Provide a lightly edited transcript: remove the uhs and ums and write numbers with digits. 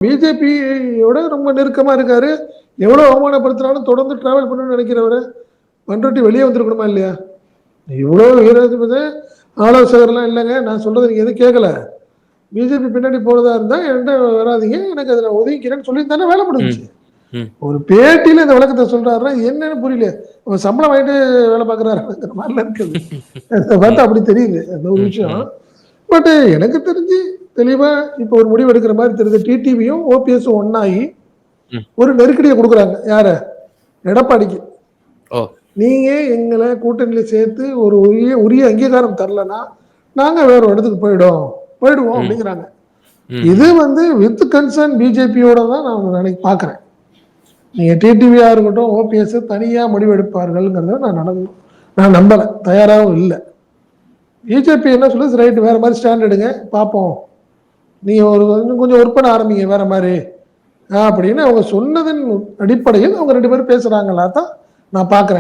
பிஜேபியோட ரொம்ப நெருக்கமா இருக்காரு. எவ்வளவு அவமானப்படுத்தினாலும் தொடர்ந்து டிராவல் பண்ணணும்னு நினைக்கிறவரு பண்ருட்டி வெளியே வந்திருக்கணுமா இல்லையா? இவ்வளவு வீராதிபதி ஆலோசகர்லாம் இல்லைங்க, நான் சொல்றது நீங்க எதுவும் கேட்கல, பிஜேபி பின்னாடி போறதா இருந்தா என்கிட்ட வராதீங்க, எனக்கு அதுல ஒதுக்கிறேன்னு சொல்லி தானே வேலை முடிஞ்சுச்சு. ஒரு பேட்டியில இந்த விளக்கத்தை சொல்றாருன்னா என்னன்னு புரியல. அவன் சம்பளம் வாங்கிட்டு வேலை பார்க்கறாருங்கிற மாதிரிலாம் இருக்குது. அதை பார்த்தா அப்படி தெரியுது அந்த ஒரு விஷயம். பட் எனக்கு தெரிஞ்சு தெளிவா இப்ப ஒரு முடிவு எடுக்கிற மாதிரி தெரியுது. டிடிவியும் ஓபிஎஸும் ஒன்னாகி ஒரு நெருக்கடியை கொடுக்குறாங்க. யார? எடப்பாடிக்கு. நீங்க எங்களை கூட்டணியில சேர்த்து ஒரு உரிய அங்கீகாரம் தரலன்னா நாங்க வேற ஒரு இடத்துக்கு போயிடுவோம் அப்படிங்கிறாங்க. இது வந்து வித் கன்சர்ன் பிஜேபியோட தான் நான் பாக்குறேன். நீங்க டிடிவியா இருக்கட்டும் ஓபிஎஸ் தனியா முடிவு எடுப்பார்கள்ங்கிறத நான் நம்பல, தயாராகவும் இல்லை. பிஜேபி என்ன சொல்லுது, ரைட் வேற மாதிரி ஸ்டாண்ட் எடுங்க பார்ப்போம், நீங்க ஒரு கொஞ்சம் ஒர்க் பண்ண ஆரம்பிங்க வேற மாதிரி அப்படின்னு அவங்க சொன்னதன் அடிப்படையில் அவங்க 2 பேரும் பேசுறாங்களா தான் நான் பாக்குறேன்.